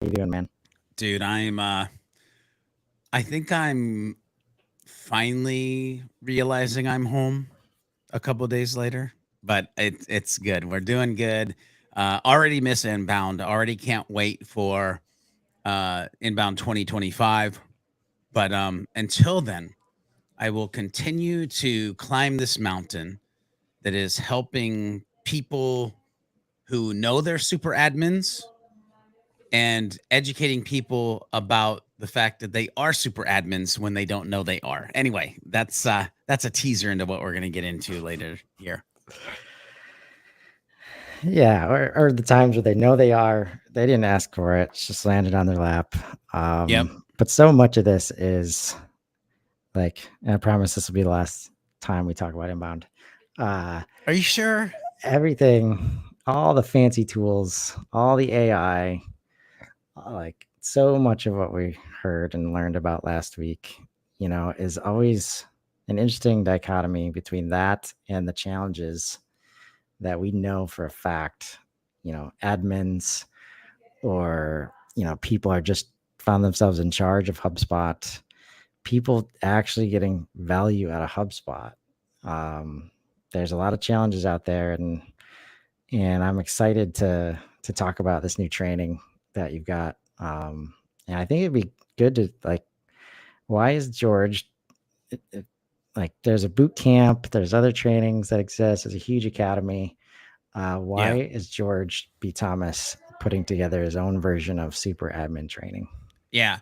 you doing, man? Dude, I think I'm finally realizing I'm home a couple days later, but it's good. We're doing good. Already miss inbound. Already can't wait for inbound 2025. But until then, I will continue to climb this mountain that is helping people who know they're super admins and educating people about the fact that they are super admins when they don't know they are. Anyway, that's a teaser into what we're going to get into later here. Yeah, or the times where they know they are, they didn't ask for it, it's just landed on their lap. Yep. But so much of this is like, and I promise this will be the last time we talk about inbound. Uh, Are you sure? Everything, all the fancy tools, all the AI, like so much of what we heard and learned about last week, is always an interesting dichotomy between that and the challenges that we know for a fact, admins or, people are just found themselves in charge of HubSpot, people actually getting value out of HubSpot. Um, there's a lot of challenges out there, and I'm excited to talk about this new training that you've got. And I think it'd be good to like, why is George like? There's a boot camp, there's other trainings that exist. There's a huge academy. Why Yeah. is George B. Thomas putting together his own version of super admin training? Yeah.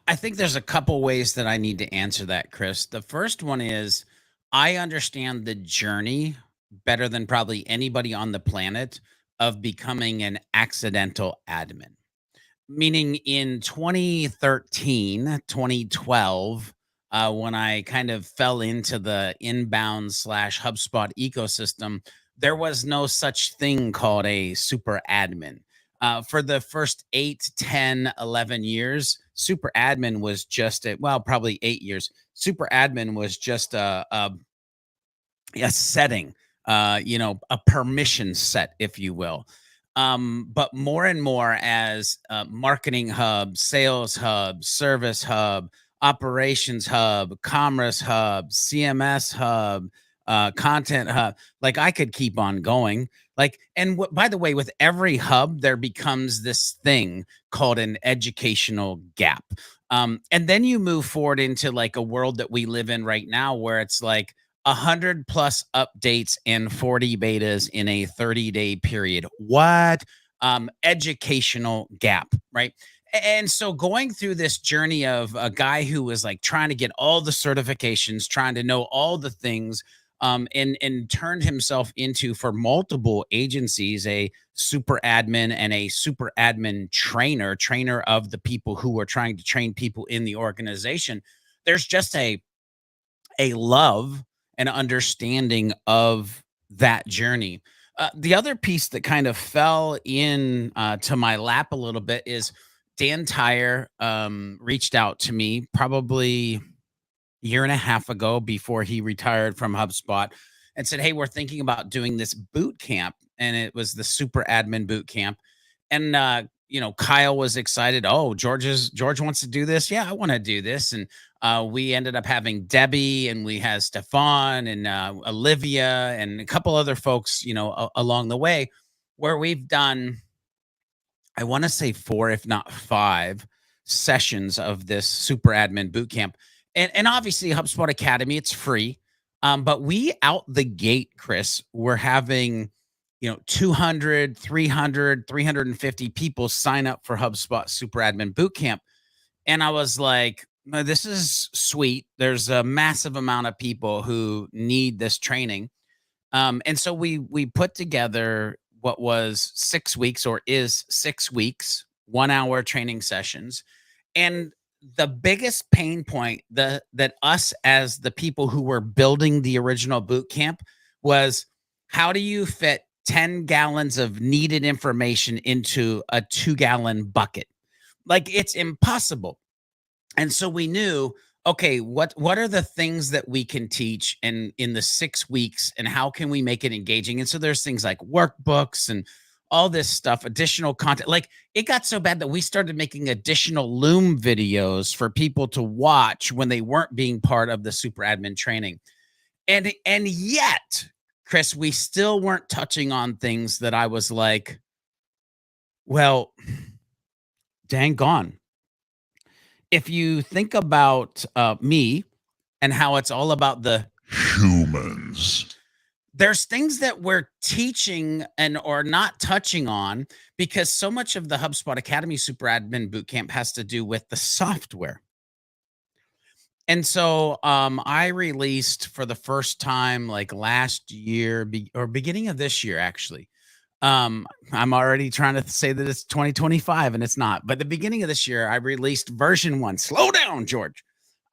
I think there's a couple ways that I need to answer that, Chris. The first one is I understand the journey better than probably anybody on the planet of becoming an accidental admin. Meaning in 2013, 2012, when I kind of fell into the inbound slash HubSpot ecosystem, there was no such thing called a super admin. For the first 8, 10, 11 years, super admin was just probably 8 years. Super admin was just a setting, a permission set, if you will. But more and more as marketing hub, sales hub, service hub, operations hub, commerce hub, CMS hub, content hub, like I could keep on going. Like, and by the way, with every hub, there becomes this thing called an educational gap. And then you move forward into like a world that we live in right now where it's like, 100 plus updates and 40 betas in a 30-day period. What? Educational gap, right? And so going through this journey of a guy who was like trying to get all the certifications, trying to know all the things, and turned himself into, for multiple agencies, a super admin and a super admin trainer of the people who were trying to train people in the organization. There's just a love and understanding of that journey. The other piece that kind of fell in to my lap a little bit is Dan Tyre reached out to me probably a year and a half ago before he retired from HubSpot and said, "Hey, we're thinking about doing this boot camp." And it was the super admin boot camp. And Kyle was excited. Oh, George wants to do this. Yeah, I want to do this. And we ended up having Debbie, and we had Stefan and Olivia and a couple other folks, along the way, where we've done, I want to say 4, if not 5 sessions of this super admin boot camp. And obviously HubSpot Academy, it's free. But we out the gate, Chris, we're having 200, 300, 350 people sign up for HubSpot Super Admin Bootcamp. And I was like, "No, this is sweet. There's a massive amount of people who need this training." And so we put together what was 6 weeks, or is 6 weeks, 1 hour training sessions. And the biggest pain point that us as the people who were building the original boot camp was, how do you fit 10 gallons of needed information into a 2-gallon bucket? Like, it's impossible. And so we knew, okay, what are the things that we can teach in the 6 weeks, and how can we make it engaging? And so there's things like workbooks and all this stuff, additional content. Like it got so bad that we started making additional Loom videos for people to watch when they weren't being part of the super admin training. And yet, Chris, we still weren't touching on things that I was like, well, dang gone. If you think about me and how it's all about the humans, there's things that we're teaching and or not touching on because so much of the HubSpot Academy Super Admin Bootcamp has to do with the software. And so I released for the first time like last year or beginning of this year, actually. I'm already trying to say that it's 2025 and it's not. But the beginning of this year, I released version 1. Slow down, George.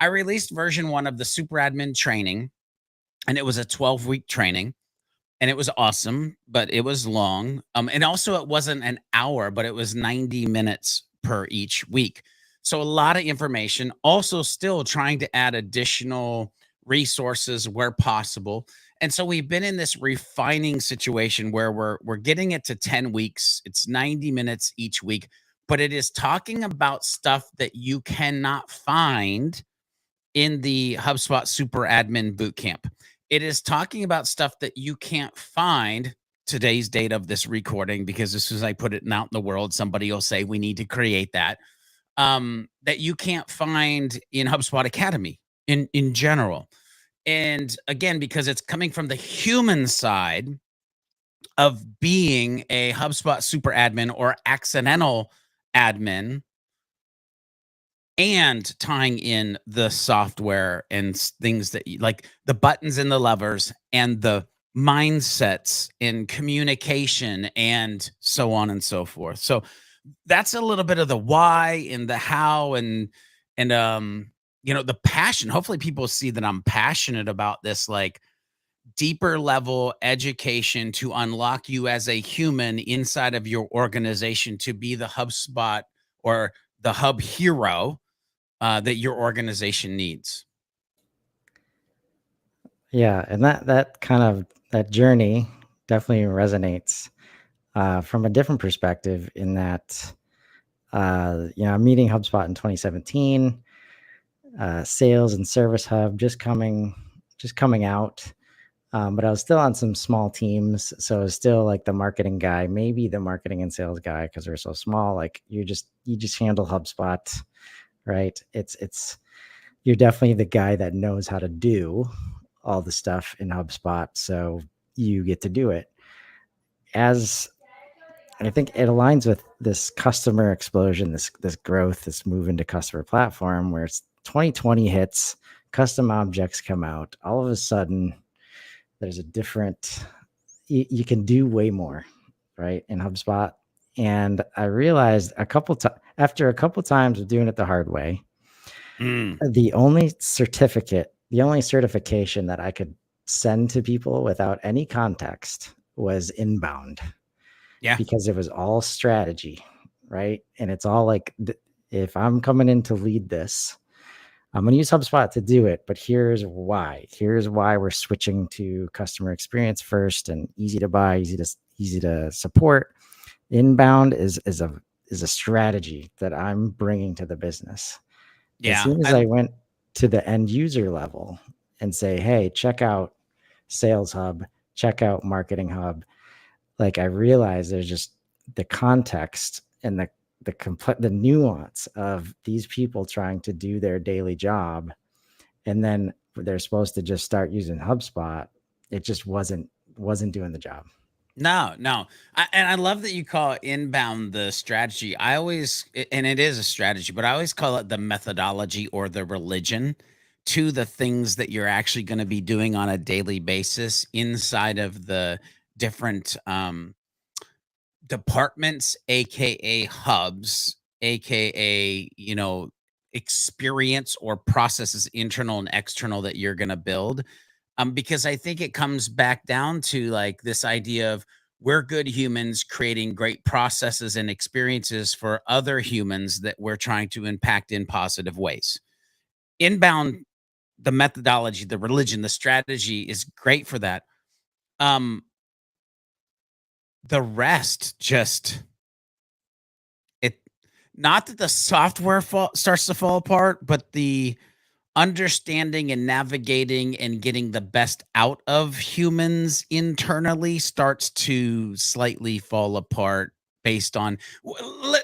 I released version 1 of the super admin training, and it was a 12-week training, and it was awesome, but it was long. And also it wasn't an hour, but it was 90 minutes per each week. So a lot of information, also still trying to add additional resources where possible. And so we've been in this refining situation where we're getting it to 10 weeks. It's 90 minutes each week, but it is talking about stuff that you cannot find in the HubSpot Super Admin Bootcamp. It is talking about stuff that you can't find today's date of this recording, because as soon as I put it out in the world, somebody will say we need to create that. That you can't find in HubSpot Academy in general. And again, because it's coming from the human side of being a HubSpot super admin or accidental admin, and tying in the software and things that like the buttons and the levers and the mindsets in communication and so on and so forth. So that's a little bit of the why and the how and the passion. Hopefully people see that I'm passionate about this, like deeper level education to unlock you as a human inside of your organization to be the HubSpot or the hub hero that your organization needs. Yeah, and that kind of that journey definitely resonates from a different perspective in that I'm meeting HubSpot in 2017, Sales and Service Hub just coming out. But I was still on some small teams, so I was still like the marketing guy, maybe the marketing and sales guy because we're so small. Like you just handle HubSpot, right? It's you're definitely the guy that knows how to do all the stuff in HubSpot, so you get to do it. As I think it aligns with this customer explosion, this growth, this move into customer platform where it's 2020 hits, custom objects come out. All of a sudden, there's a different you can do way more, right, in HubSpot. And I realized after a couple times of doing it the hard way, Mm, the only certification that I could send to people without any context was inbound, yeah. because it was all strategy, right? And it's all like, if I'm coming in to lead this, I'm going to use HubSpot to do it, but here's why. Here's why we're switching to customer experience first and easy to buy, easy to support. Inbound is a strategy that I'm bringing to the business. As Yeah. soon as I went to the end user level and say, "Hey, check out Sales Hub, check out Marketing Hub," like I realized there's just the context and the nuance of these people trying to do their daily job, and then they're supposed to just start using HubSpot. It just wasn't doing the job. No, no. And I love that you call inbound the strategy. And it is a strategy, but I always call it the methodology or the religion to the things that you're actually going to be doing on a daily basis inside of the different departments, aka hubs, aka, experience or processes, internal and external, that you're going to build. Because I think it comes back down to like this idea of we're good humans creating great processes and experiences for other humans that we're trying to impact in positive ways. Inbound, the methodology, the religion, the strategy is great for that. Um, The rest just it not that the software starts to fall apart, but the understanding and navigating and getting the best out of humans internally starts to slightly fall apart based on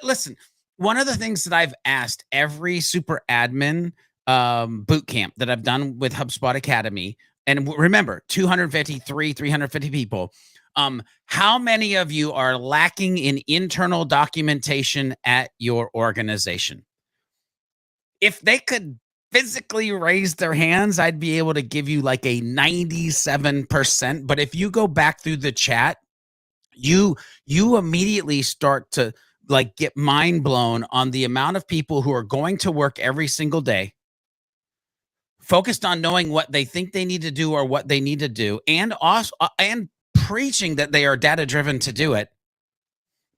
listen, one of the things that I've asked every super admin boot camp that I've done with HubSpot Academy, and remember 350 people, how many of you are lacking in internal documentation at your organization? If they could physically raise their hands, I'd be able to give you like a 97%. But if you go back through the chat, you immediately start to like get mind blown on the amount of people who are going to work every single day, focused on knowing what they think they need to do or what they need to do, and also and preaching that they are data driven to do it,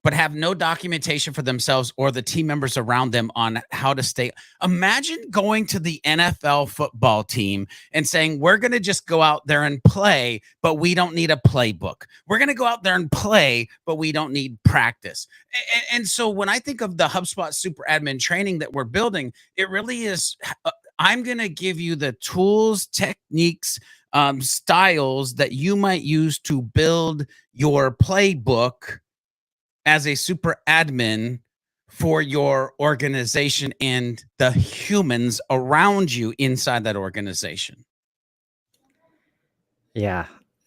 but have no documentation for themselves or the team members around them on how to stay. Imagine going to the NFL football team and saying, we're going to just go out there and play, but we don't need a playbook. We're going to go out there and play, but we don't need practice. And so when I think of the HubSpot super admin training that we're building, it really is, I'm going to give you the tools, techniques, styles that you might use to build your playbook as a super admin for your organization and the humans around you inside that organization. Yeah.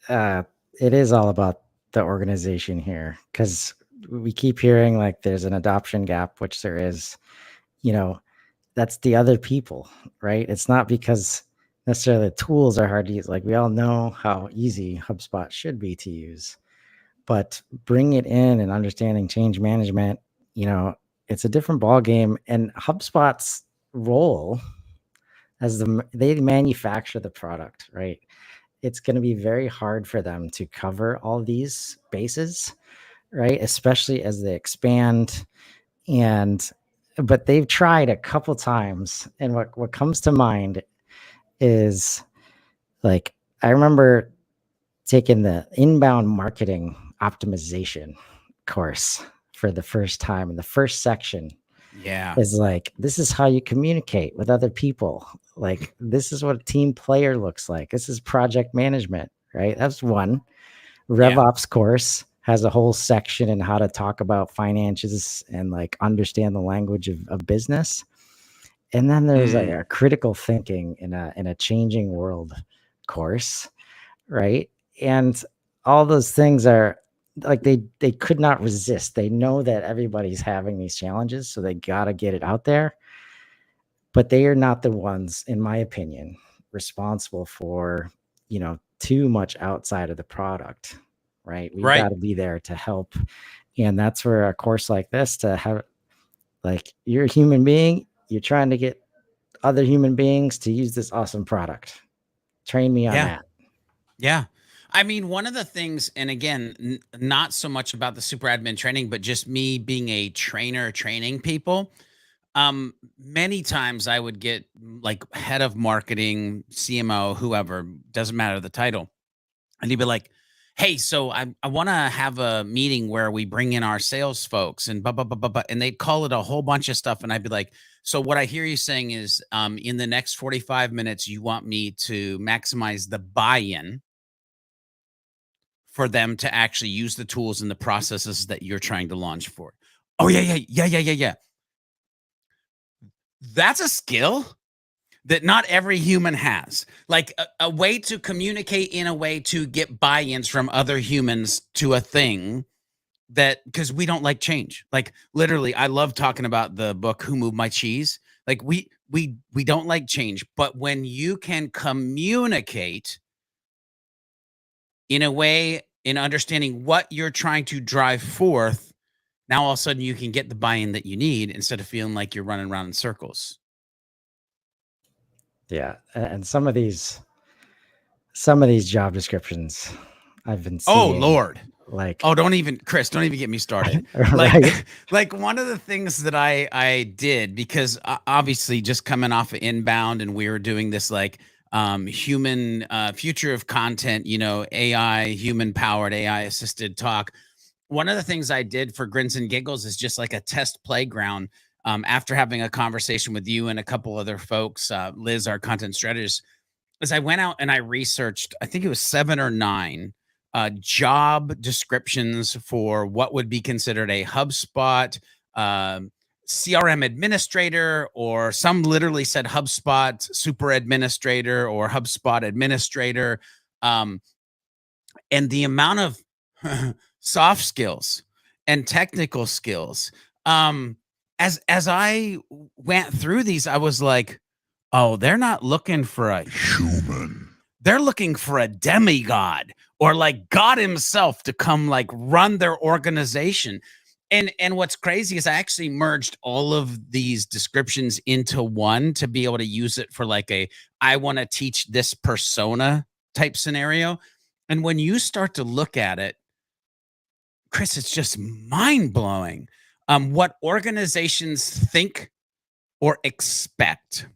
It is all about the organization here, because we keep hearing like there's an adoption gap, which there is. That's the other people, right? It's not because necessarily the tools are hard to use. Like, we all know how easy HubSpot should be to use, but bring it in and understanding change management, it's a different ball game. And HubSpot's role as they manufacture the product, right? It's going to be very hard for them to cover all these bases, right? Especially as they expand. But they've tried a couple times, and what comes to mind is, like, I remember taking the inbound marketing optimization course for the first time, and the first section Yeah. is like, this is how you communicate with other people. Like, this is what a team player looks like. This is project management, right? That's one. RevOps course has a whole section in how to talk about finances and like understand the language of business. And then there's like a critical thinking in a changing world course, right? And all those things are like, they could not resist. They know that everybody's having these challenges, so they got to get it out there. But they are not the ones, in my opinion, responsible for, too much outside of the product, right? We got Right. to be there to help. And that's where a course like this, to have, like, you're a human being, you're trying to get other human beings to use this awesome product. Train me on Yeah. that. Yeah. I mean, one of the things, and again, not so much about the super admin training, but just me being a trainer training people. Many times I would get like head of marketing, CMO, whoever, doesn't matter the title. And he'd be like, hey, so I want to have a meeting where we bring in our sales folks and blah, blah, blah, blah, blah. And they'd call it a whole bunch of stuff. And I'd be like, so what I hear you saying is in the next 45 minutes, you want me to maximize the buy-in for them to actually use the tools and the processes that you're trying to launch for. Oh, yeah. That's a skill that not every human has. Like a way to communicate in a way to get buy-ins from other humans to a thing that, because we don't like change. Like literally, I love talking about the book Who Moved My Cheese. Like we don't like change, but when you can communicate in a way in understanding what you're trying to drive forth, now all of a sudden you can get the buy-in that you need instead of feeling like you're running around in circles. Yeah. And some of these job descriptions I've been Oh seeing, Lord. like, Oh, don't even, Chris, don't even get me started. Like, right. like one of the things that I did, because obviously just coming off of inbound and we were doing this like human future of content, AI, human powered AI assisted talk. one of the things I did for Grins and Giggles is just like a test playground. After having a conversation with you and a couple other folks, Liz, our content strategist, is I went out and I researched, I think it was 7 or 9 job descriptions for what would be considered a HubSpot CRM administrator, or some literally said HubSpot super administrator or HubSpot administrator. Um, and the amount of soft skills and technical skills, as I went through these, I was like, oh, they're not looking for a human. They're looking for a demigod, or like God himself to come like run their organization. And what's crazy is I actually merged all of these descriptions into one to be able to use it for like a I want to teach this persona type scenario. And when you start to look at it, Chris, it's just mind blowing what organizations think or expect.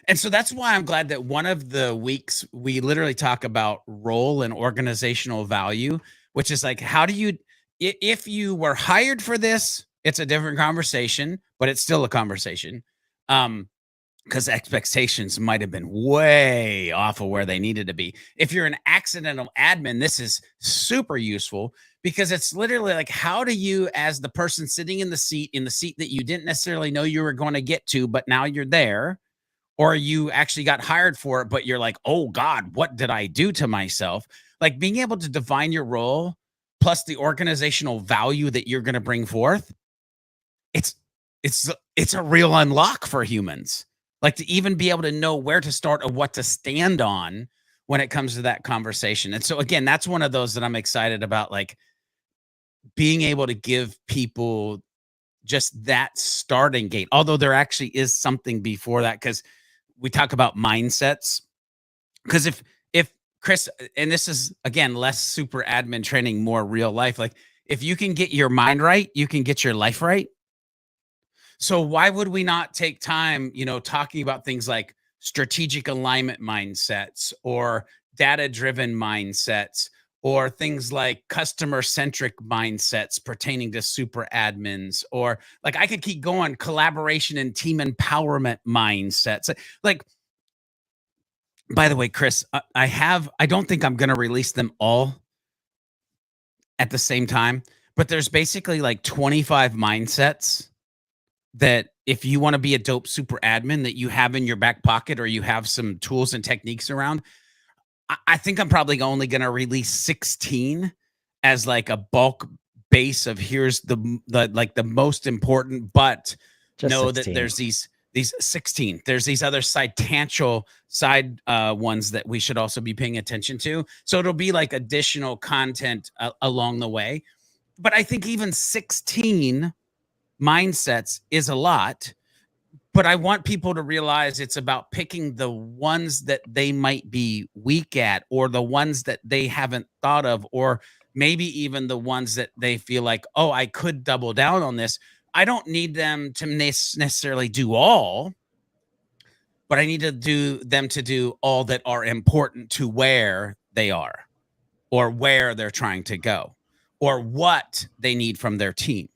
And so that's why I'm glad that one of the weeks we literally talk about role and organizational value, which is like, how do you, if you were hired for this, it's a different conversation, but it's still a conversation. Because expectations might have been way off of where they needed to be. If you're an accidental admin, this is super useful, because it's literally like, how do you, as the person sitting in the seat that you didn't necessarily know you were going to get to, but now you're there, or you actually got hired for it, but you're like, oh God, what did I do to myself? Like, being able to define your role plus the organizational value that you're going to bring forth, it's a real unlock for humans. Like, to even be able to know where to start or what to stand on when it comes to that conversation. And so again, that's one of those that I'm excited about, like being able to give people just that starting gate. Although there actually is something before that, because we talk about mindsets. Because if Chris, and this is again less super admin training, more real life, like if you can get your mind right, you can get your life right. So why would we not take time, talking about things like strategic alignment mindsets, or data driven mindsets, or things like customer centric mindsets pertaining to super admins, or like I could keep going, collaboration and team empowerment mindsets. Like, by the way, Chris, I don't think I'm going to release them all at the same time, but there's basically like 25 mindsets that if you want to be a dope super admin that you have in your back pocket, or you have some tools and techniques around. I think I'm probably only going to release 16 as like a bulk base of here's the most important, but Just know 16. that there's these 16. There's these other tangential side ones that we should also be paying attention to. So it'll be like additional content along the way. But I think even 16 mindsets is a lot. But I want people to realize it's about picking the ones that they might be weak at, or the ones that they haven't thought of, or maybe even the ones that they feel like, oh, I could double down on this. I don't need them to necessarily do all, but I need to do them to do all that are important to where they are, or where they're trying to go, or what they need from their team.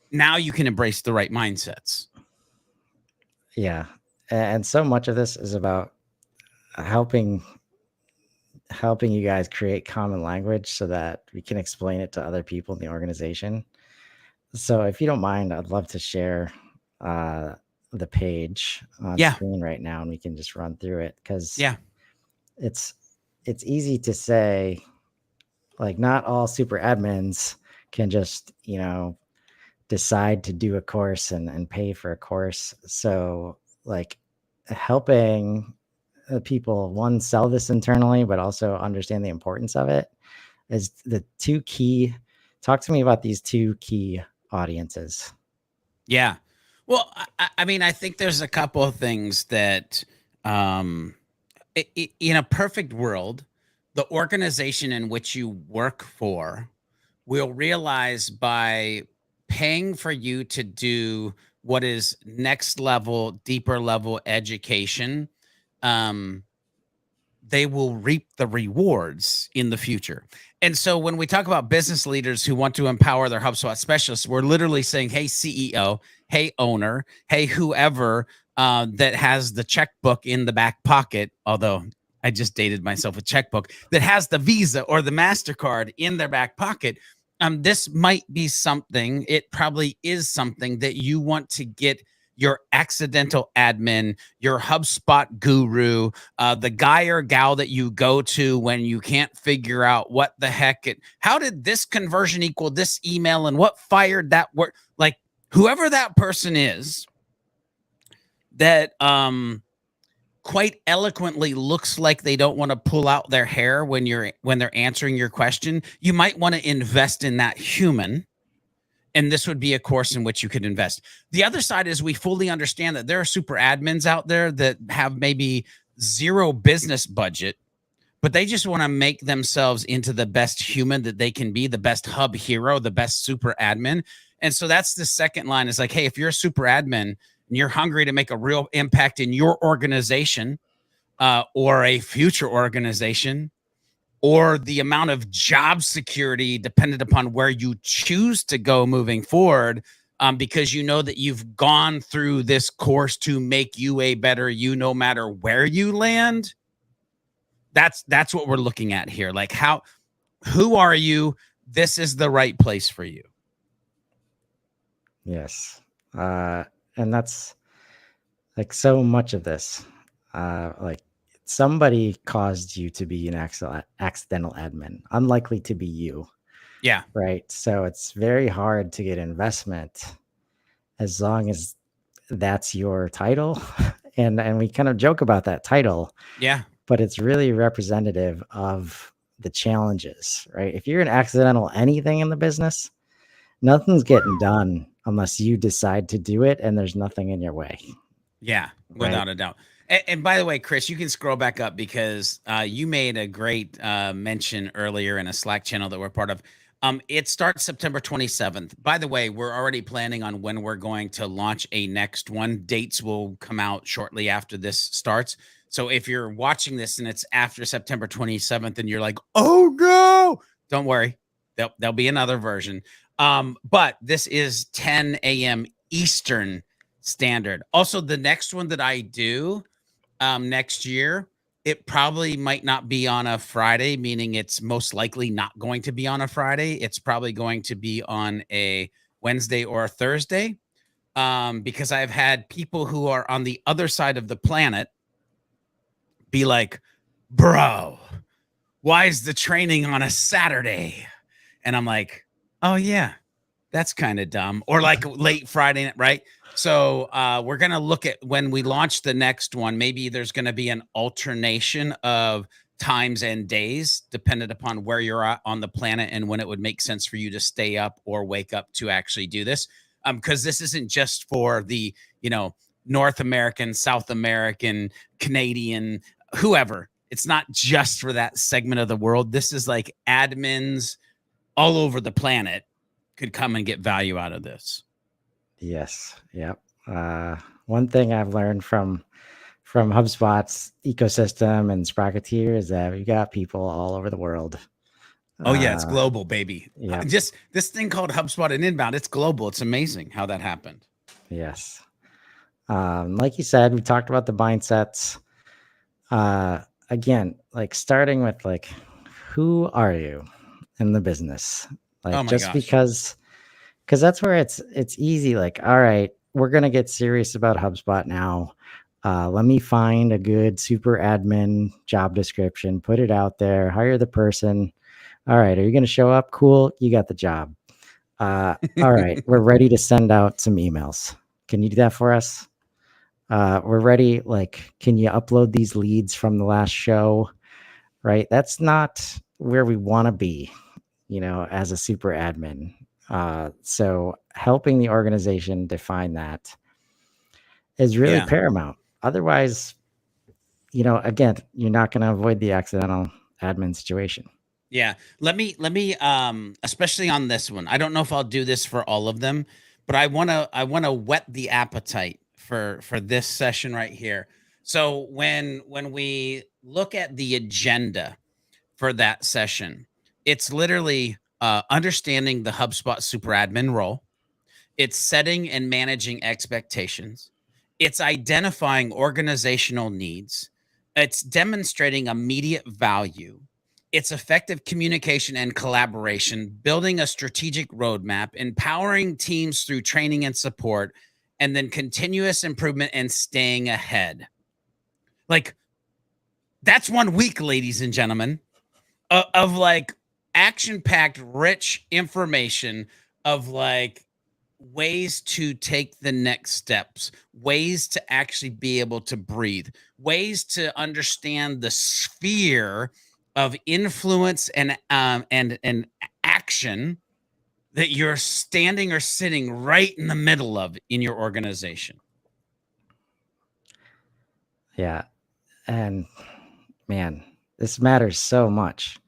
Now you can embrace the right mindsets. Yeah. And so much of this is about helping you guys create common language so that we can explain it to other people in the organization. So if you don't mind, I'd love to share the page on screen right now, and we can just run through it, because it's easy to say, like, not all super admins can just decide to do a course and pay for a course. So like helping people, one, sell this internally, but also understand the importance of it, is the two key. Talk to me about these two key audiences. Yeah. Well, I mean, I think there's a couple of things that, in a perfect world, the organization in which you work for will realize by paying for you to do what is next level, deeper level education, they will reap the rewards in the future. And so when we talk about business leaders who want to empower their HubSpot specialists, we're literally saying, hey, CEO, hey, owner, hey, whoever that has the checkbook in the back pocket, although I just dated myself with checkbook, that has the Visa or the MasterCard in their back pocket. This might be something, it probably is something that you want to get your accidental admin, your HubSpot guru, the guy or gal that you go to when you can't figure out what the heck how did this conversion equal this email and what fired that word, like whoever that person is that quite eloquently looks like they don't want to pull out their hair when they're answering your question. You might want to invest in that human, and this would be a course in which you could invest. The other side is we fully understand that there are super admins out there that have maybe zero business budget, but they just want to make themselves into the best human that they can be, the best hub hero, the best super admin. And so that's the second line, is like, hey, if you're a super admin and you're hungry to make a real impact in your organization or a future organization, or the amount of job security dependent upon where you choose to go moving forward, because you know that you've gone through this course to make you a better you no matter where you land. That's what we're looking at here. Like, who are you? This is the right place for you. Yes. And that's like so much of this. Like somebody caused you to be an accidental admin, unlikely to be you. Yeah. Right. So it's very hard to get investment as long as that's your title. And we kind of joke about that title, Yeah. but it's really representative of the challenges, right? If you're an accidental anything in the business, nothing's getting done unless you decide to do it and there's nothing in your way. Yeah, without a doubt. And by the way, Chris, you can scroll back up because you made a great mention earlier in a Slack channel that we're part of. It starts September 27th. By the way, we're already planning on when we're going to launch a next one. Dates will come out shortly after this starts. So if you're watching this and it's after September 27th and you're like, oh no, don't worry. There'll be another version. But this is 10 a.m. Eastern Standard. Also, the next one that I do next year, it probably might not be on a Friday, meaning it's most likely not going to be on a Friday. It's probably going to be on a Wednesday or a Thursday, because I've had people who are on the other side of the planet be like, bro, why is the training on a Saturday? And I'm like, oh, yeah, that's kind of dumb. Or like late Friday night, right? So we're going to look at when we launch the next one, maybe there's going to be an alternation of times and days dependent upon where you're at on the planet and when it would make sense for you to stay up or wake up to actually do this. Because this isn't just for the, North American, South American, Canadian, whoever. It's not just for that segment of the world. This is like admins all over the planet could come and get value out of this. Yes. Yep. One thing I've learned from HubSpot's ecosystem and Sprocketeer is that we got people all over the world. Oh yeah, it's global, baby. Yeah. Just this thing called HubSpot and Inbound, it's global. It's amazing how that happened. Yes. Like you said, we talked about the mindsets. Again, like starting with like, who are you in the business? Like, oh my just gosh. because that's where it's easy. Like, all right, we're going to get serious about HubSpot now. Let me find a good super admin job description, put it out there, hire the person. All right, are you going to show up? Cool. You got the job. All right, we're ready to send out some emails. Can you do that for us? We're ready. Like, can you upload these leads from the last show? Right. That's not where we want to be, as a super admin. So helping the organization define that is really paramount. Otherwise, again, you're not going to avoid the accidental admin situation. Yeah. Let me, especially on this one. I don't know if I'll do this for all of them, but I want to whet the appetite for this session right here. So when we look at the agenda for that session, It's literally understanding the HubSpot super admin role. It's setting and managing expectations. It's identifying organizational needs. It's demonstrating immediate value. It's effective communication and collaboration, building a strategic roadmap, empowering teams through training and support, and then continuous improvement and staying ahead. Like, that's 1 week, ladies and gentlemen, of like action packed, rich information of like ways to take the next steps, ways to actually be able to breathe, ways to understand the sphere of influence and action that you're standing or sitting right in the middle of in your organization. Yeah. And man, this matters so much.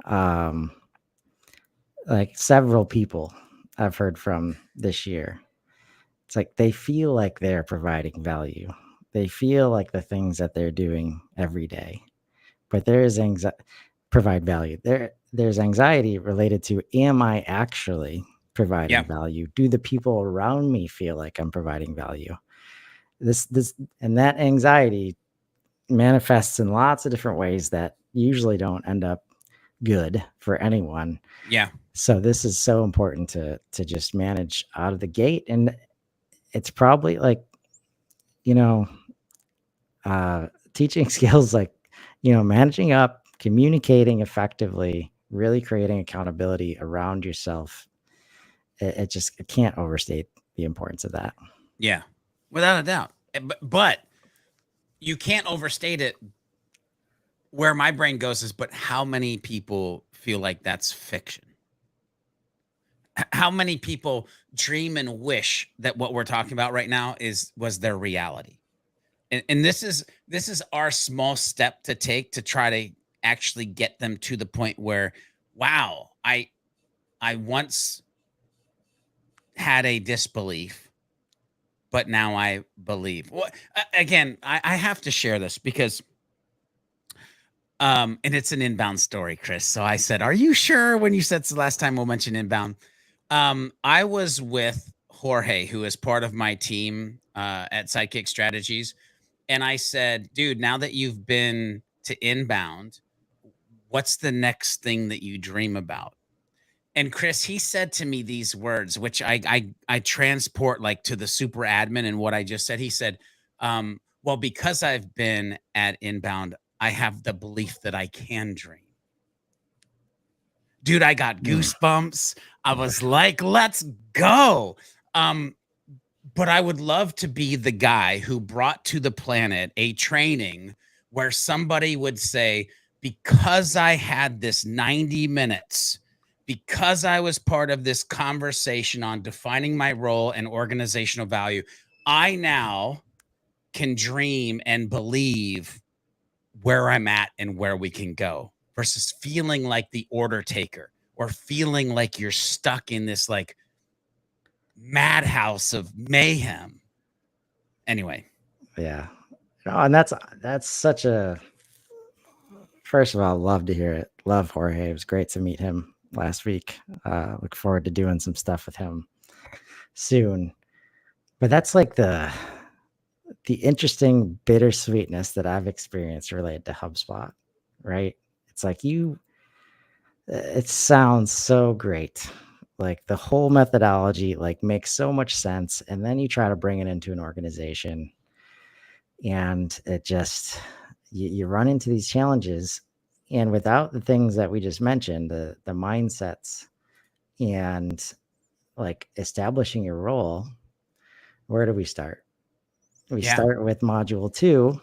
Um, like several people I've heard from this year, it's like they feel like they're providing value. They feel like the things that they're doing every day, but there is provide value. There's anxiety related to, am I actually Yeah. providing value? Do the people around me feel like I'm providing value? This and that anxiety manifests in lots of different ways that usually don't end up good for anyone. Yeah. So this is so important to just manage out of the gate. And it's probably like, you know, teaching skills like, managing up, communicating effectively, really creating accountability around yourself. It can't overstate the importance of that. Yeah. Without a doubt. But you can't overstate it. Where my brain goes is, but how many people feel like that's fiction? How many people dream and wish that what we're talking about right now was their reality? And this is our small step to take to try to actually get them to the point where, wow, I once had a disbelief, but now I believe. Well, again, I have to share this because and it's an inbound story, Chris. So I said, "Are you sure?" When you said it's the last time we'll mention inbound. I was with Jorge, who is part of my team at Sidekick Strategies, and I said, "Dude, now that you've been to inbound, what's the next thing that you dream about?" And Chris, he said to me these words, which I transport like to the super admin and what I just said. He said, "Well, because I've been at inbound, I have the belief that I can dream." Dude, I got goosebumps. I was like, let's go. But I would love to be the guy who brought to the planet a training where somebody would say, because I had this 90 minutes, because I was part of this conversation on defining my role and organizational value, I now can dream and believe where I'm at and where we can go, versus feeling like the order taker or feeling like you're stuck in this like madhouse of mayhem. Anyway. Yeah. And that's such a, first of all, love to hear it. Love Jorge. It was great to meet him last week. Look forward to doing some stuff with him soon. But that's like the interesting bittersweetness that I've experienced related to HubSpot, right? It's like it sounds so great. Like the whole methodology like makes so much sense. And then you try to bring it into an organization and it just, you run into these challenges. And without the things that we just mentioned, the mindsets and like establishing your role, where do we start? We start with module 2.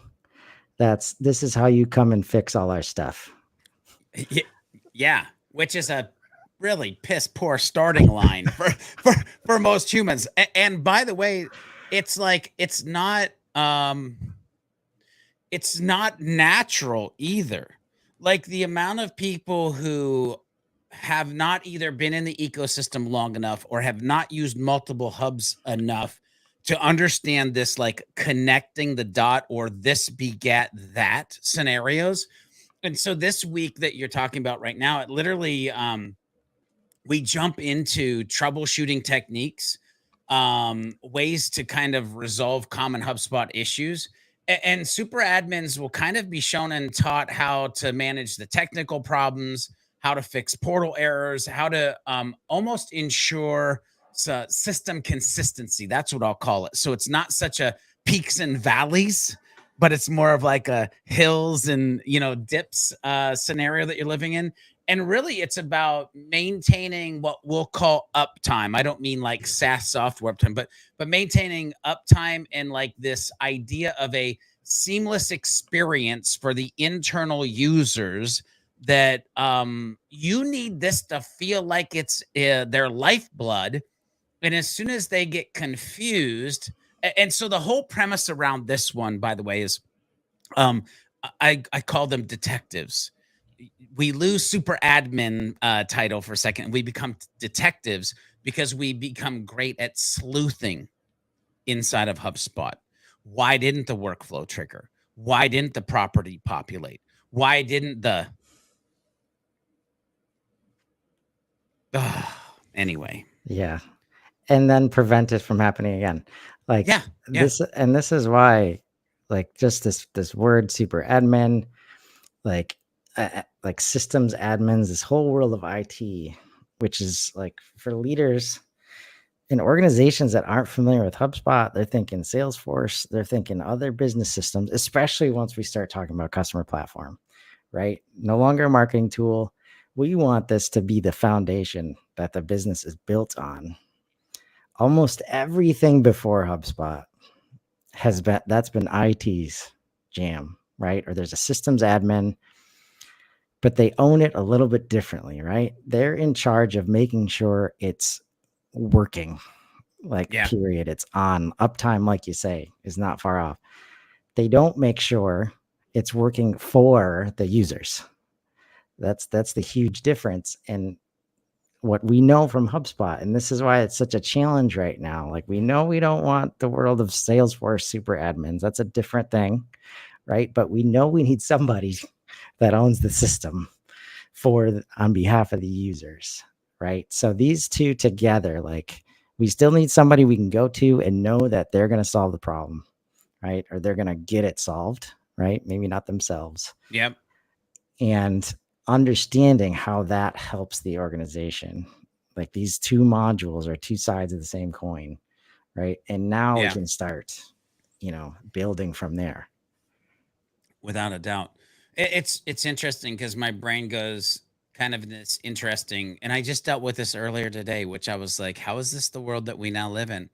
This is how you come and fix all our stuff. Yeah, which is a really piss poor starting line for most humans. And by the way, it's like it's not natural either. Like the amount of people who have not either been in the ecosystem long enough or have not used multiple hubs enough to understand this, like connecting the dot or this begat that scenarios. And so this week that you're talking about right now, it literally we jump into troubleshooting techniques, ways to kind of resolve common HubSpot issues. And super admins will kind of be shown and taught how to manage the technical problems, how to fix portal errors, how to almost ensure system consistency. That's what I'll call it. So it's not such a peaks and valleys, but it's more of like a hills and dips scenario that you're living in. And really, it's about maintaining what we'll call uptime. I don't mean like SaaS software uptime, but maintaining uptime and like this idea of a seamless experience for the internal users, that you need this to feel like it's their lifeblood. And as soon as they get confused, and so the whole premise around this one, by the way, is um, I call them detectives. We lose super admin title for a second. We become detectives because we become great at sleuthing inside of HubSpot. Why didn't the workflow trigger? Why didn't the property populate? Why didn't the anyway? Yeah. And then prevent it from happening again. Like Yeah. this is why, like, just this word super admin, like systems admins, this whole world of IT, which is like for leaders in organizations that aren't familiar with HubSpot, they're thinking Salesforce, they're thinking other business systems, especially once we start talking about customer platform, right? No longer a marketing tool. We want this to be the foundation that the business is built on. Almost everything before HubSpot that's been IT's jam, right? Or there's a systems admin, but they own it a little bit differently, right? They're in charge of making sure it's working, like, Yeah. period. It's on. Uptime, like you say, is not far off. They don't make sure it's working for the users. That's the huge difference. And what we know from HubSpot, and this is why it's such a challenge right now. Like, we know we don't want the world of Salesforce super admins. That's a different thing, right? But we know we need somebody that owns the system on behalf of the users, right? So these two together, like, we still need somebody we can go to and know that they're going to solve the problem, right? Or they're going to get it solved, right? Maybe not themselves. Yep. And understanding how that helps the organization. Like, these two modules are two sides of the same coin, right? And now we Yeah. can start, building from there. Without a doubt. It's interesting because my brain goes kind of in this interesting, and I just dealt with this earlier today, which I was like, how is this the world that we now live in?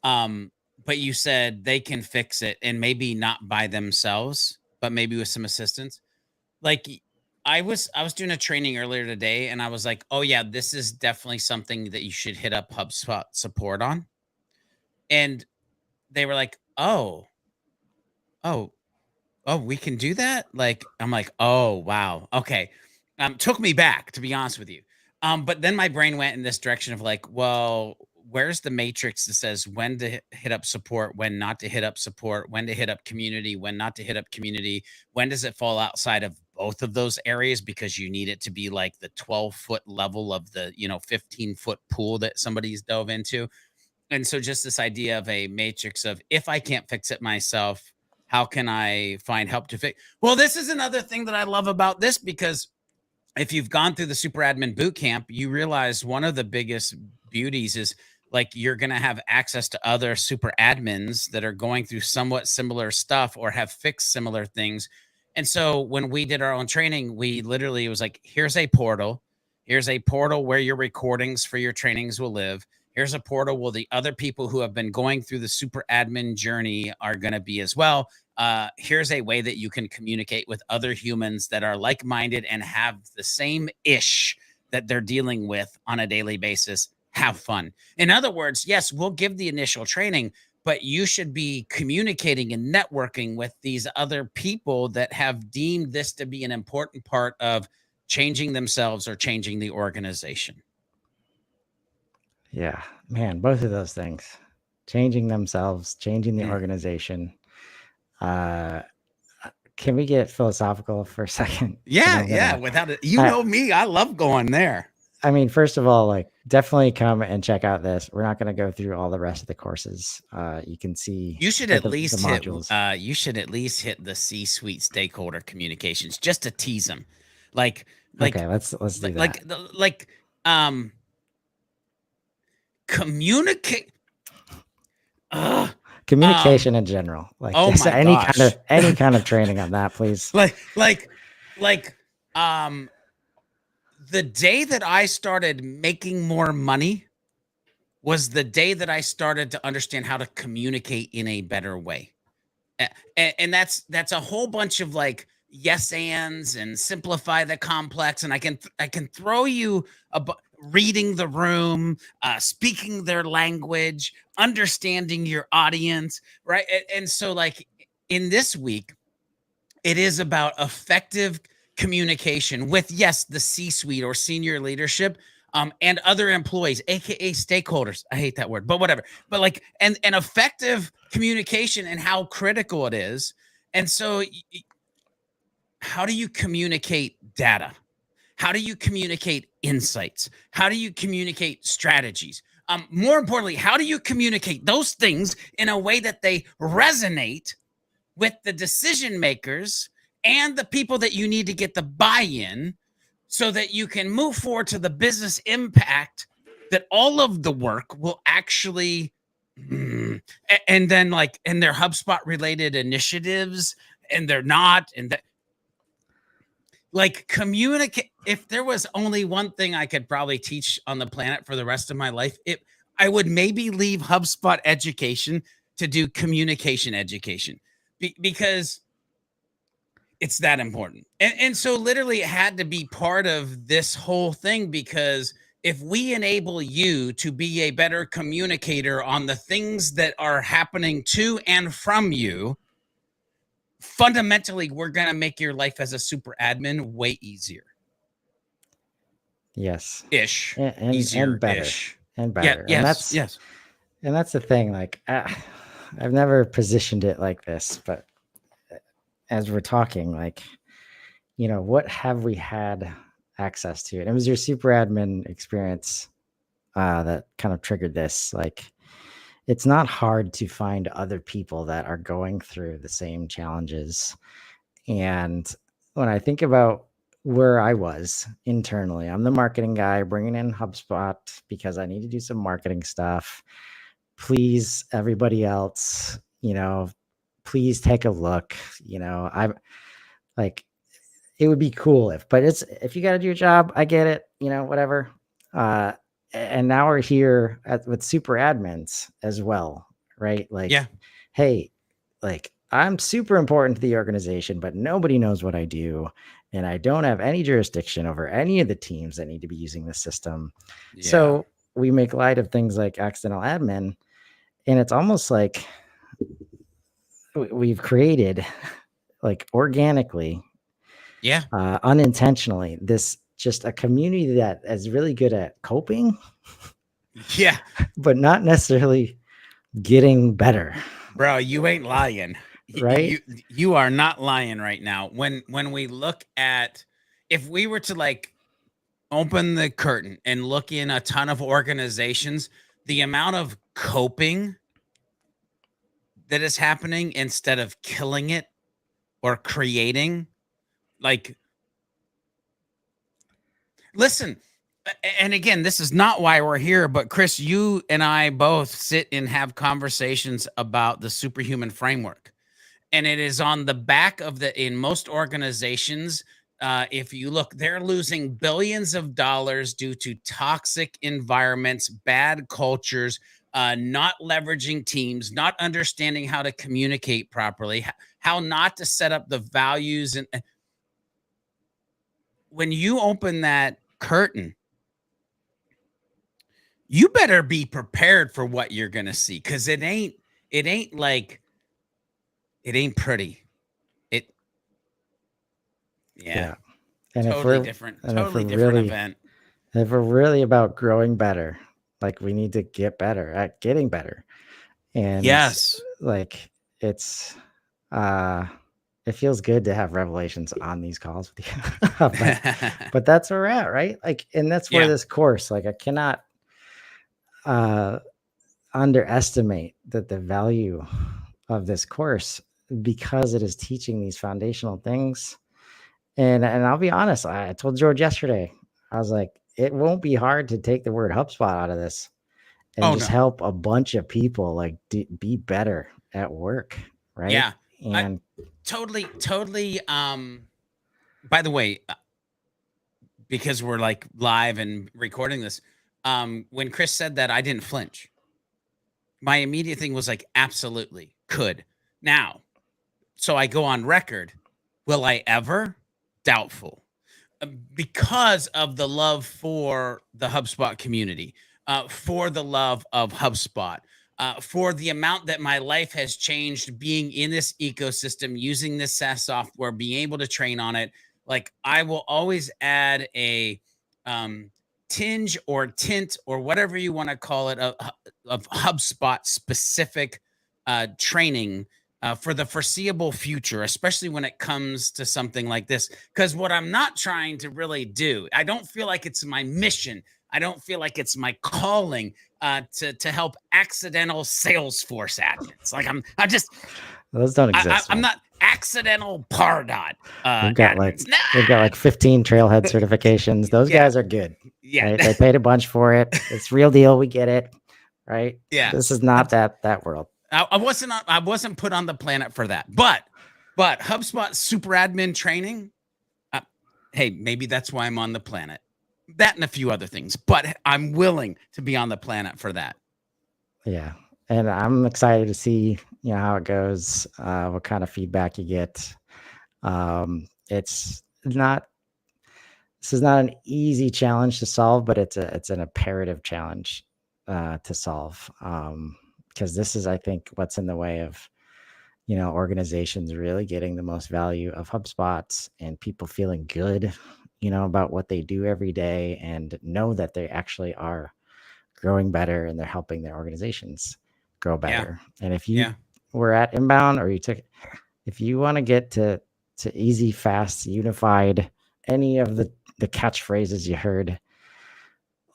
Um, but you said they can fix it, and maybe not by themselves, but maybe with some assistance. Like, I was doing a training earlier today, and I was like, oh yeah, this is definitely something that you should hit up HubSpot support on. And they were like, oh, oh, we can do that? Like, I'm like, "Oh, wow. Okay." Took me back, to be honest with you. But then my brain went in this direction of like, well, where's the matrix that says when to hit up support, when not to hit up support, when to hit up community, when not to hit up community? When does it fall outside of both of those areas because you need it to be like the 12-foot level of the, 15-foot pool that somebody's dove into? And so just this idea of a matrix of, if I can't fix it myself, how can I find help to fix? Well, this is another thing that I love about this, because if you've gone through the super admin boot camp, you realize one of the biggest beauties is, like, you're going to have access to other super admins that are going through somewhat similar stuff or have fixed similar things. And so when we did our own training, we literally, it was like, here's a portal. Here's a portal where your recordings for your trainings will live. Here's a portal where the other people who have been going through the super admin journey are going to be as well. Here's a way that you can communicate with other humans that are like-minded and have the same ish that they're dealing with on a daily basis. Have fun. In other words, yes, we'll give the initial training, but you should be communicating and networking with these other people that have deemed this to be an important part of changing themselves or changing the organization. Yeah, man, both of those things, changing themselves, changing the Mm. organization. Uh, can we get philosophical for a second? Because Yeah, I'm yeah. gonna. Without it, you I, know me, I love going there. I mean, first of all, like definitely come and check out this. We're not going to go through all the rest of the courses. You can see You should or at the least hit. modules. You should at least hit the C-suite stakeholder communications just to tease them, like, like, Okay, let's do like, that. like, um, communicate. Uh, um. Communication in general, like Oh just my gosh. any kind of training on that, please. like, like, like, um, the day that I started making more money was the day that I started to understand how to communicate in a better way. And that's a whole bunch of like yes ands and simplify the complex, and I can throw you reading the room, speaking their language, understanding your audience, right? And so like in this week it is about effective communication with, yes, the C-suite or senior leadership, and other employees, aka stakeholders. I hate that word, but whatever. But like, and effective communication and how critical it is. And so, how do you communicate data? How do you communicate insights? How do you communicate strategies? More importantly, how do you communicate those things in a way that they resonate with the decision makers and the people that you need to get the buy-in, so that you can move forward to the business impact that all of the work will actually, and then like in their HubSpot related initiatives, and they're not, and that, like, communicate. If there was only one thing I could probably teach on the planet for the rest of my life, I would maybe leave HubSpot education to do communication education, because it's that important. And so literally it had to be part of this whole thing, because if we enable you to be a better communicator on the things that are happening to and from you, fundamentally we're going to make your life as a super admin way easier. Yes, Ish. and Easier better ish. and Yeah, better, yes, yes. and that's the thing. Like, I've never positioned it like this, but as we're talking, like, what have we had access to? And it was your super admin experience that kind of triggered this. Like, it's not hard to find other people that are going through the same challenges. And when I think about where I was internally, I'm the marketing guy bringing in HubSpot because I need to do some marketing stuff. Please, everybody else, please take a look. I'm like, it would be cool but if you got to do your job, I get it, whatever. Uh, and now we're here with super admins as well, right? Like, Yeah. hey, like, I'm super important to the organization, but nobody knows what I do. And I don't have any jurisdiction over any of the teams that need to be using the system. Yeah. So we make light of things like accidental admin. And it's almost like we've created, like, organically, Yeah. unintentionally, this just a community that is really good at coping, Yeah. but not necessarily getting better. Bro, you ain't lying. Right? You are not lying right now. When we look at, if we were to like open the curtain and look in a ton of organizations, the amount of coping that is happening instead of killing it or creating, like, listen, and again, this is not why we're here, but Chris, you and I both sit and have conversations about the superhuman framework. And it is on the back of in most organizations, if you look, they're losing billions of dollars due to toxic environments, bad cultures, not leveraging teams, not understanding how to communicate properly, how not to set up the values. And when you open that curtain, you better be prepared for what you're going to see, because it ain't like, it ain't pretty. It, yeah. Yeah. And Totally different, if we're totally different really event. if we're really about growing better, like, we need to get better at getting better. And Yes. like, it's uh It feels good to have revelations on these calls with you. But that's where we're at, right? Like, and that's where Yeah. this course, like I cannot uh underestimate that the value of this course, because it is teaching these foundational things. And I'll be honest, I told George yesterday, I was like, it won't be hard to take the word HubSpot out of this and Oh just no. help a bunch of people like be better at work, right? Yeah. I And totally. By the way, because we're like live and recording this, when Chris said that, I didn't flinch. My immediate thing was like, absolutely could. Now, so I go on record. Will I ever? Doubtful. Because of the love for the HubSpot community, for the love of HubSpot, for the amount that my life has changed being in this ecosystem, using this SaaS software, being able to train on it. Like I will always add a um, tinge or tint or whatever you want to call it of HubSpot specific training for the foreseeable future, especially when it comes to something like this. Because what I'm not trying to really do, I don't feel like it's my mission. I don't feel like it's my calling to help accidental Salesforce admins. Like I'm just those don't exist, I'm man. not accidental Pardot They've got like admins. Nah. they've got like 15 trailhead certifications. Those Yeah, guys are good. yeah, Right? They paid a bunch for it. It's real deal. We get it. Right? yeah. This is not that world. I wasn't put on the planet for that. But HubSpot super admin training. Uh, hey, maybe that's why I'm on the planet. That and a few other things, but I'm willing to be on the planet for that. Yeah. And I'm excited to see, how it goes, what kind of feedback you get. It's not this is not an easy challenge to solve, but it's an imperative challenge to solve. Because this is, I think, what's in the way of, organizations really getting the most value of HubSpots and people feeling good, about what they do every day and know that they actually are growing better and they're helping their organizations grow Yeah, better. And if you yeah, were at Inbound or if you want to get to easy, fast, unified, any of the catchphrases you heard,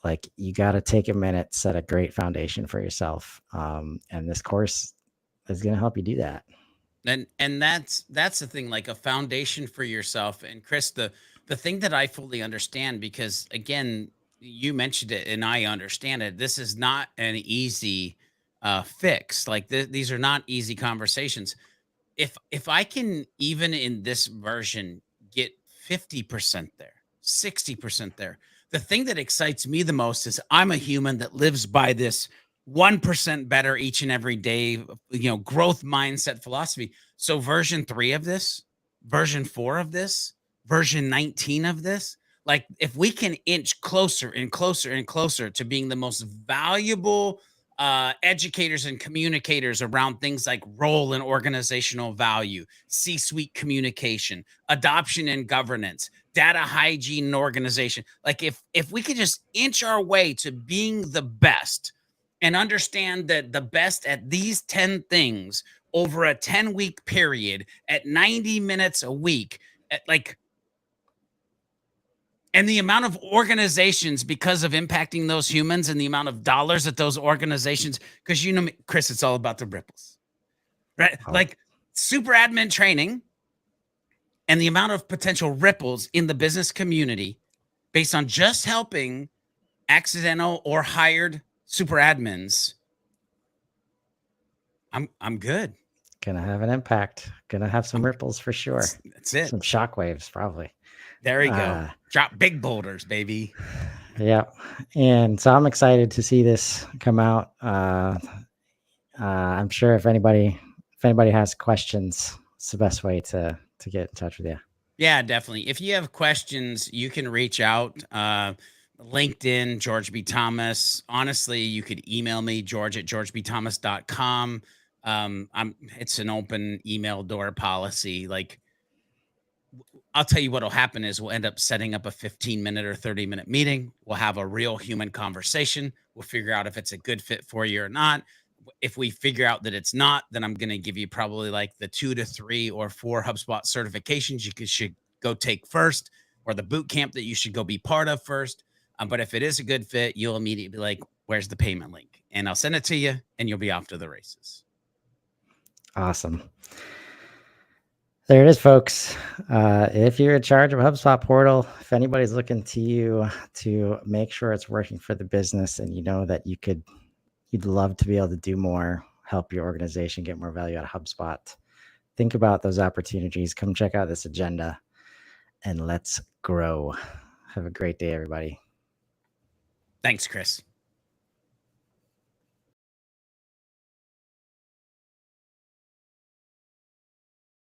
like you got to take a minute, set a great foundation for yourself. And this course is going to help you do that. and that's the thing, like a foundation for yourself. And Chris, the thing that I fully understand, because again, you mentioned it, and I understand it. This is not an easy fix. Like these are not easy conversations. If I can, even in this version, get 50% there, 60% there, the thing that excites me the most is I'm a human that lives by this 1% better each and every day, growth mindset philosophy. So version 3 of this, version 4 of this, version 19 of this, like if we can inch closer and closer and closer to being the most valuable educators and communicators around things like role and organizational value, C-suite communication, adoption and governance, data hygiene and organization. Like if we could just inch our way to being the best and understand that the best at these 10 things over a 10-week period at 90 minutes a week, at like, and the amount of organizations, because of impacting those humans and the amount of dollars that those organizations, because Chris, it's all about the ripples, right? Oh, Like super admin training and the amount of potential ripples in the business community based on just helping accidental or hired super admins. I'm good. gonna have an impact. Gonna have some I'm ripples for sure. That's it. Some shockwaves, probably. There you go. Uh, Drop big boulders, baby. yeah. And so I'm excited to see this come out. I'm sure if anybody has questions, it's the best way to get in touch with you. Yeah, definitely. If you have questions, you can reach out. LinkedIn, George B. Thomas. Honestly, you could email me, george@georgebthomas.com. It's an open email door policy. Like, I'll tell you what'll happen is we'll end up setting up a 15-minute or 30-minute meeting. We'll have a real human conversation. We'll figure out if it's a good fit for you or not. If we figure out that it's not, then I'm going to give you probably like the 2 to 3 or 4 HubSpot certifications should go take first, or the boot camp that you should go be part of first. But if it is a good fit, you'll immediately be like, where's the payment link? And I'll send it to you and you'll be off to the races. Awesome. There it is, folks. If you're in charge of HubSpot portal, if anybody's looking to you to make sure it's working for the business, and you know that you'd love to be able to do more, help your organization get more value out of HubSpot, think about those opportunities. Come check out this agenda and let's grow. Have a great day, everybody. Thanks, Chris.